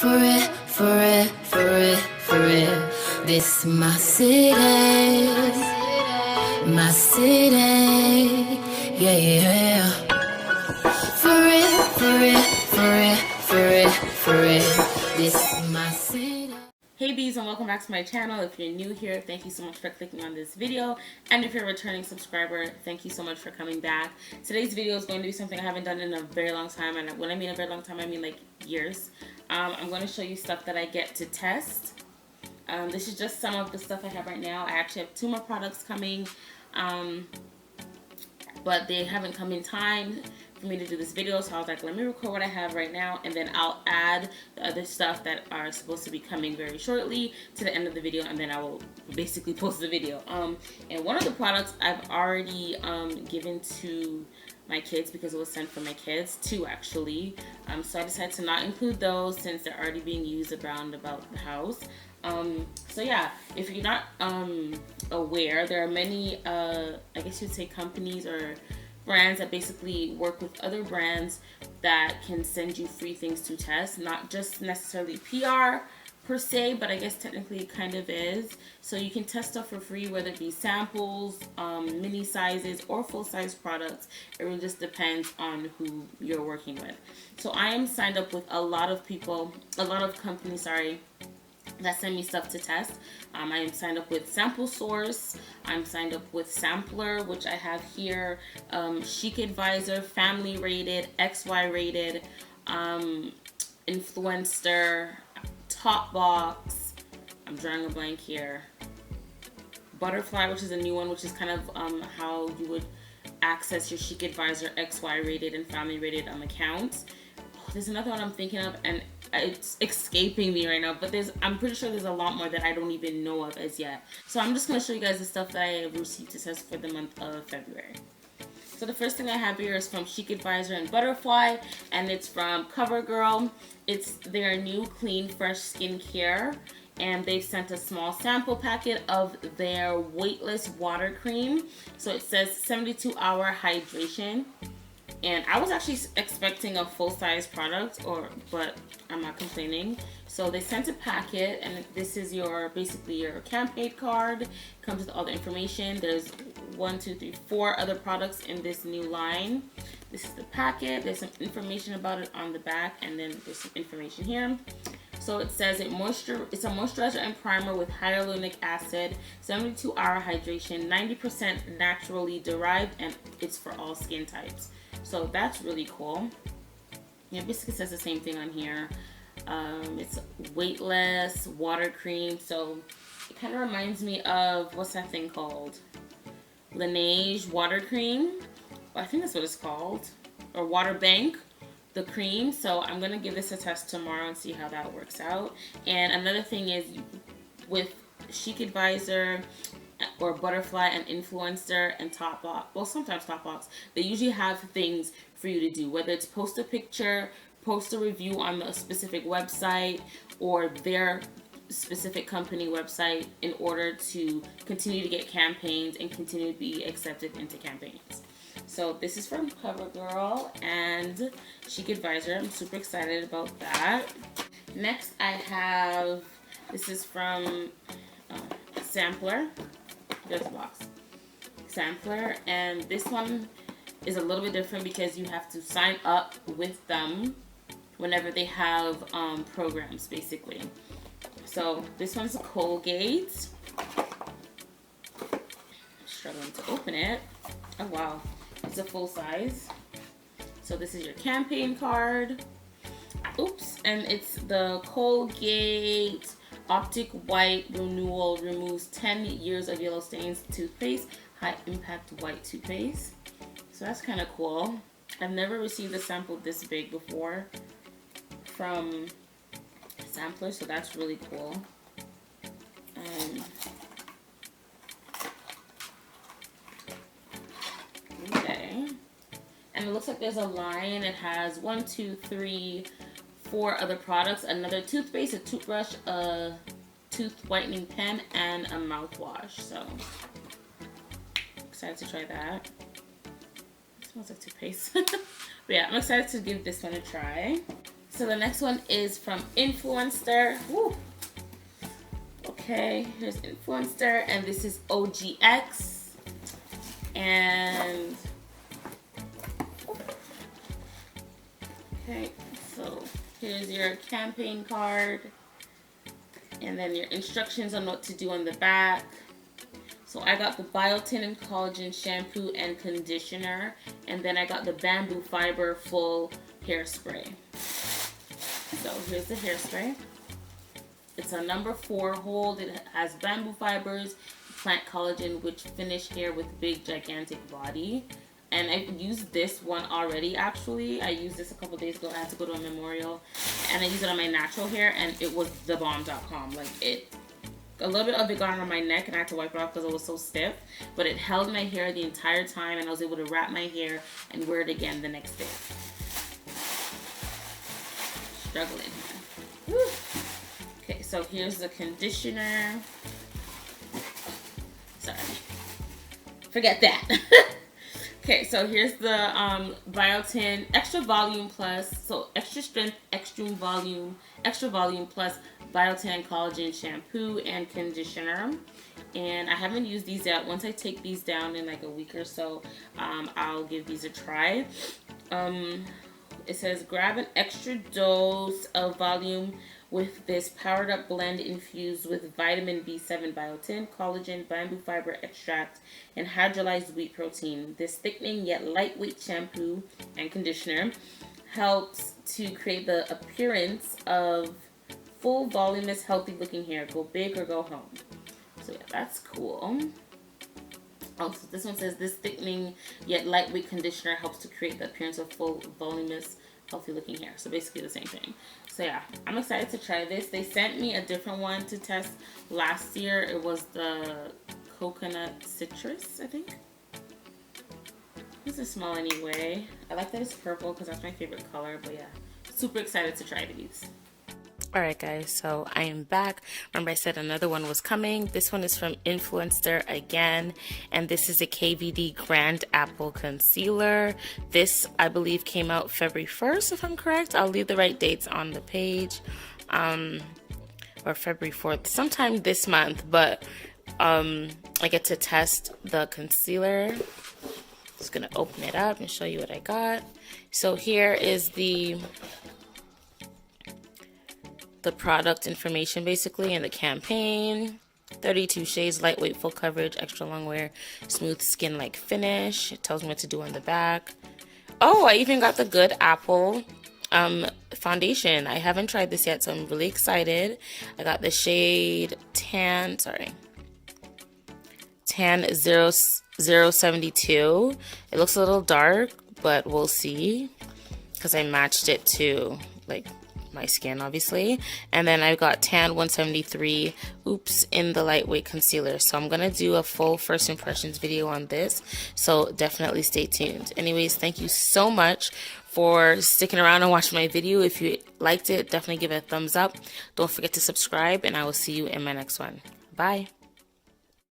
For real, for real, for real, for real. This my city, my city. Yeah, yeah. For real, for real, for real, for real, for real. This my city. Hey bees, and welcome back to my channel. If you're new here, thank you so much for clicking on this video, and if you're a returning subscriber, thank you so much for coming back. Today's video is going to be something I haven't done in a very long time, and when I mean a very long time, I mean like years. I'm going to show you stuff that I get to test. This is just some of the stuff I have right now. I actually have 2 more products coming, but they haven't come in time for me to do this video, so I was like, let me record what I have right now, and then I'll add the other stuff that are supposed to be coming very shortly to the end of the video, and then I will basically post the video. And one of the products I've already given to my kids because it was sent from my kids, 2 actually. So I decided to not include those since they're already being used around about the house. So yeah, if you're not aware, there are many I guess you'd say companies or brands that basically work with other brands that can send you free things to test, not just necessarily PR per se, but I guess technically it kind of is. So you can test stuff for free, whether it be samples, mini sizes, or full-size products. It really just depends on who you're working with. So I am signed up with a lot of companies, that send me stuff to test. I am signed up with Sample Source. I'm signed up with Sampler, which I have here. Chic Advisor, Family Rated, XY Rated, Influenster, Topbox. I'm drawing a blank here. Butterfly, which is a new one, which is kind of how you would access your Chic Advisor, XY Rated, and Family Rated accounts. Oh, there's another one I'm thinking of, and it's escaping me right now, but I'm pretty sure there's a lot more that I don't even know of as yet. So I'm just going to show you guys the stuff that I have received to test for the month of February. So the first thing I have here is from Chic Advisor and Butterfly, and it's from CoverGirl. It's their new Clean Fresh Skincare, and they've sent a small sample packet of their Weightless water cream. So it says 72-hour hydration. And I was actually expecting a full-size product, but I'm not complaining. So they sent a packet, and this is basically your campaign card. It comes with all the information. There's 4 other products in this new line. This is the packet. There's some information about it on the back, and then there's some information here. So it says it's a moisturizer and primer with hyaluronic acid, 72-hour hydration, 90% naturally derived, and it's for all skin types. So that's really cool. Yeah, basically says the same thing on here. It's weightless water cream, so it kind of reminds me of, what's that thing called? Laneige water cream. I think that's what it's called. Or Water Bank, the cream. So I'm gonna give this a test tomorrow and see how that works out. And another thing is with Chic Advisor or Butterfly and Influencer and Topbox, well, sometimes Topbox, they usually have things for you to do, whether it's post a picture, post a review on a specific website or their specific company website in order to continue to get campaigns and continue to be accepted into campaigns. So this is from CoverGirl and Chic Advisor. I'm super excited about that. Next I have, this is from Sampler. There's a box. Sampler, and this one is a little bit different because you have to sign up with them whenever they have programs, basically. So this one's a Colgate. I'm struggling to open it. Oh wow, it's a full size. So this is your campaign card. Oops, and it's the Colgate Optic White Renewal removes 10 years of yellow stains toothpaste, high impact white toothpaste. So that's kind of cool. I've never received a sample this big before from Sampler, so that's really cool. Okay, and it looks like there's a line. It has 1, 2, 3, 4 other products, another toothpaste, a toothbrush, a tooth whitening pen, and a mouthwash. So excited to try that. It smells like toothpaste. But yeah, I'm excited to give this one a try. So the next one is from Influenster. Woo. Okay, here's Influenster, and this is OGX. And okay, so here's your campaign card, and then your instructions on what to do on the back. So I got the biotin and collagen shampoo and conditioner, and then I got the bamboo fiber full hairspray. So here's the hairspray. It's a number 4 hold. It has bamboo fibers, plant collagen, which finish hair with big gigantic body. And I've used this one already, actually. I used this a couple days ago. I had to go to a memorial, and I used it on my natural hair, and it was thebomb.com. Like, a little bit of it got on my neck, and I had to wipe it off because it was so stiff. But it held my hair the entire time, and I was able to wrap my hair and wear it again the next day. Struggling here. Woo. Okay, so here's the conditioner. Sorry. Forget that. Okay, so here's the biotin extra volume plus, so extra strength, extra volume plus biotin collagen shampoo and conditioner. And I haven't used these yet. Once I take these down in like a week or so, I'll give these a try. It says grab an extra dose of volume with this powered up blend infused with vitamin B7 biotin, collagen, bamboo fiber extract, and hydrolyzed wheat protein. This thickening yet lightweight shampoo and conditioner helps to create the appearance of full, voluminous, healthy looking hair. Go big or go home. So yeah, that's cool. Oh, so this one says this thickening yet lightweight conditioner helps to create the appearance of full, voluminous, healthy looking hair. So basically the same thing. So yeah, I'm excited to try this. They sent me a different one to test last year. It was the coconut citrus, I think. This is small anyway. I like that it's purple because that's my favorite color. But yeah, super excited to try these. Alright guys, so I am back. Remember I said another one was coming. This one is from Influenster again, and this is a KVD Grand Apple Concealer. This, I believe, came out February 1st, if I'm correct. I'll leave the right dates on the page. Or February 4th, sometime this month, but I get to test the concealer. Just gonna open it up and show you what I got. So here is the product information basically, and the campaign. 32 shades, lightweight, full coverage, extra long wear, smooth skin like finish. It tells me what to do on the back. Oh, I even got the Good Apple foundation. I haven't tried this yet, so I'm really excited. I got the shade tan 072. It looks a little dark, but we'll see because I matched it to like my skin, obviously. And then I've got tan 173 in the lightweight concealer. So I'm gonna do a full first impressions video on this, so definitely stay tuned. Anyways, thank you so much for sticking around and watching my video. If you liked it, definitely give it a thumbs up. Don't forget to subscribe, and I will see you in my next one. Bye.